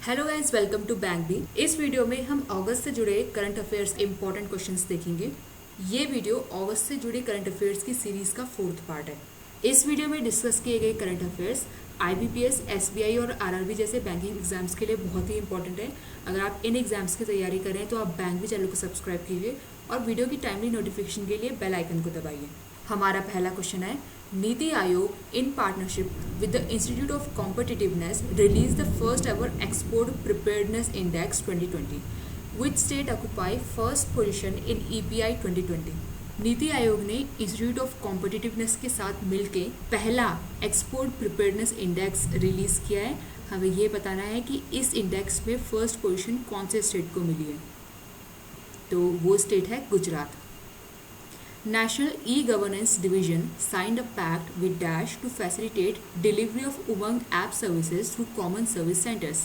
Hello guys, welcome to bank B. इस video में हम अगस्त से जुड़े करंट अफेयर्स इंपॉर्टेंट क्वेश्चंस देखेंगे। ये वीडियो अगस्त से जुड़े करंट अफेयर्स की सीरीज का 4th पार्ट है। इस वीडियो में डिस्कस किए गए करंट अफेयर्स आईबीपीएस, एसबीआई और आरआरबी जैसे बैंकिंग एग्जाम्स के लिए बहुत ही इंपॉर्टेंट है। अगर आप इन एग्जाम्स की तैयारी करें तो आप बैंक बी चैनल को सब्सक्राइब कीजिए और वीडियो की टाइमली नोटिफिकेशन के लिए बेल आइकन को दबाइए। हमारा पहला क्वेश्चन है, NITI Aayog in partnership with the Institute of Competitiveness released the first ever Export Preparedness Index 2020, which state occupy first position in EPI 2020। NITI Aayog ने इंस्टीट्यूट ऑफ कॉम्पिटिटिवनेस के साथ मिलकर पहला एक्सपोर्ट प्रिपेयर्डनेस इंडेक्स रिलीज किया है। हमें ये बताना है कि इस इंडेक्स में फर्स्ट पोजीशन कौन से स्टेट को मिली है। तो वो स्टेट है Gujarat. National E-Governance Division signed a pact with Dash to facilitate delivery of Umang app services through common service centers।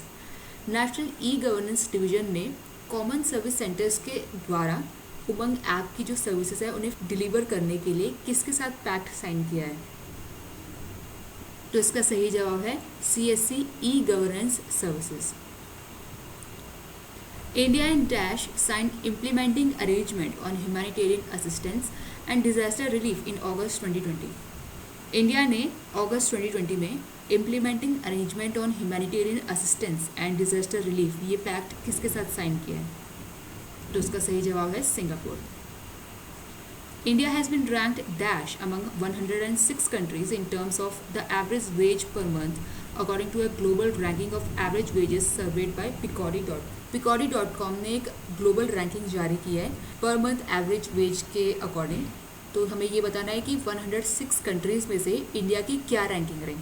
National E-Governance Division ने कॉमन सर्विस सेंटर्स के द्वारा उमंग ऐप की जो सर्विसेज है उन्हें डिलीवर करने के लिए किसके साथ पैक्ट साइन किया है। तो इसका सही जवाब है CSC E-Governance Services। India and Dash signed implementing arrangement on humanitarian assistance and disaster relief in August 2020। India ने अगस्त 2020 में implementing arrangement on humanitarian assistance and disaster relief ये पैक्ट किसके साथ साइन किया है। तो उसका सही जवाब है Singapore. India has been ranked dash among 106 countries in terms of the average wage per month according to a global ranking of average wages surveyed by Peabody.com ने एक ग्लोबल रैंकिंग जारी की है पर मंथ एवरेज वेज के according. तो हमें ये बताना है कि 106 कंट्रीज में से इंडिया की क्या रैंकिंग रही।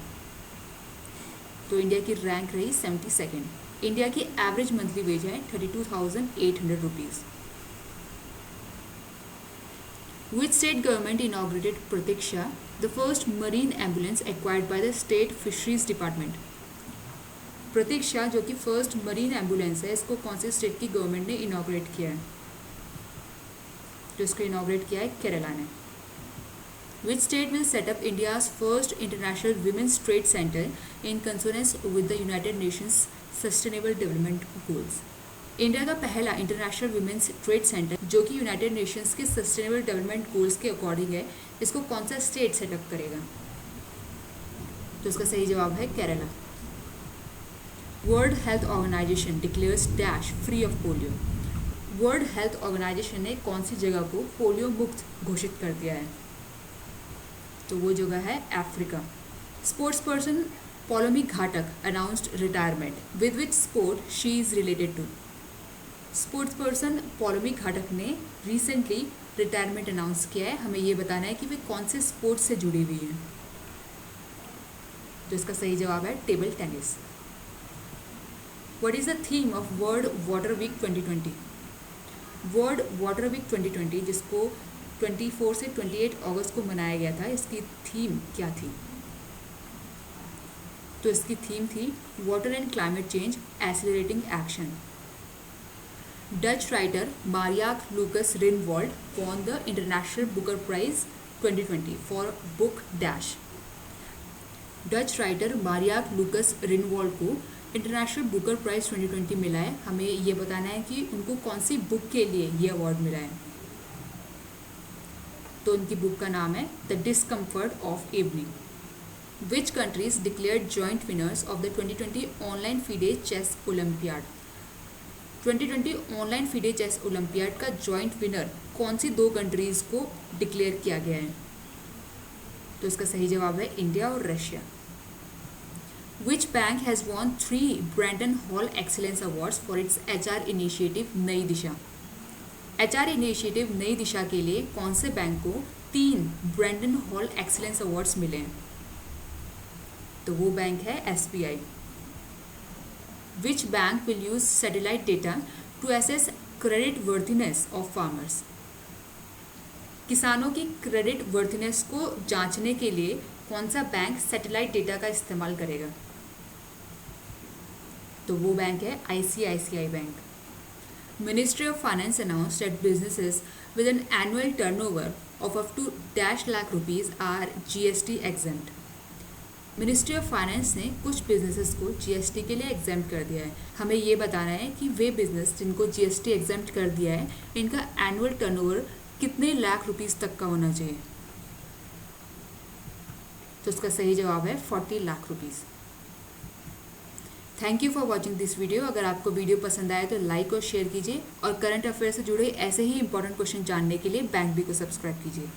तो इंडिया की रैंक रही 72nd। इंडिया की एवरेज मंथली वेज है 32,800 rupees. Which state government inaugurated Pratiksha, the first marine ambulance acquired by the State Fisheries Department? प्रतीक्षा जो कि फर्स्ट मरीन एम्बुलेंस है, इसको कौन से स्टेट की गवर्नमेंट ने इनॉग्रेट किया है। तो इसको इनॉग्रेट किया है केरला ने। Which state will set up India's first international women's trade center in consonance with the United Nations Sustainable Development Goals? India का पहला इंटरनेशनल वुमेन्स ट्रेड सेंटर जो कि यूनाइटेड नेशंस के सस्टेनेबल डेवलपमेंट गोल्स के according है, इसको कौन सा स्टेट सेटअप करेगा। तो इसका सही जवाब है Kerala. World health organization declares dash free of polio. World health organization ने कौन सी जगह को पोलियो मुक्त घोषित कर दिया है। तो वो जगह है Africa. Sports person Paulomi Ghatak announced retirement, with which sport she is related to. Sports person Paulomi Ghatak ने रिसेंटली रिटायरमेंट अनाउंस किया है। हमें ये बताना है कि वे कौन से स्पोर्ट्स से जुड़ी हुई हैं। तो इसका सही जवाब है table tennis. What is the theme of world water week 2020? World water week 2020 जिसको 24 से 28 अगस्त को मनाया गया था, इसकी थीम क्या थी। तो इसकी थीम थी water and climate change accelerating action. Dutch writer Marieke Lucas Rijneveld won the International Booker Prize 2020 for book dash। Dutch writer Marieke Lucas Rijneveld को इंटरनेशनल बुकर प्राइज 2020 मिला है। हमें ये बताना है कि उनको कौन सी बुक के लिए ये अवार्ड मिला है। तो उनकी बुक का नाम है the discomfort of evening. Which countries declared joint winners of the 2020 online FIDE chess olympiad. 2020 online FIDE chess olympiad का जॉइंट विनर कौन सी दो कंट्रीज को डिक्लेयर किया गया है। तो इसका सही जवाब है इंडिया और Russia. Which bank has won 3 Brandon Hall Excellence Awards for its HR initiative नई दिशा। HR इनिशिएटिव नई दिशा के लिए कौन से बैंक को 3 ब्रैंडन हॉल एक्सीलेंस अवार्ड्स मिले हैं। तो वो बैंक है SBI। Which bank will use satellite data to assess credit worthiness of farmers? किसानों की क्रेडिट वर्थिनेस को जांचने के लिए कौन सा बैंक सैटेलाइट डेटा का इस्तेमाल करेगा। तो वो बैंक है ICICI bank. Ministry of Finance announced that businesses with an annual turnover of up to dash lakh rupees are GST exempt। Ministry of finance ने कुछ बिजनेसेस को जीएसटी के लिए एग्जाम्प्ट कर दिया है। हमें ये बताना है कि वे बिजनेस जिनको जीएसटी एग्जाम्प्ट कर दिया है इनका एनुअल टर्नओवर कितने लाख रुपीस तक का होना चाहिए। तो इसका सही जवाब है 40 lakh rupees. Thank you for watching this video. अगर आपको वीडियो पसंद आए तो लाइक और शेयर कीजिए और करंट अफेयर से जुड़े ऐसे ही इंपॉर्टेंट क्वेश्चन जानने के लिए बैंक बी को सब्सक्राइब कीजिए।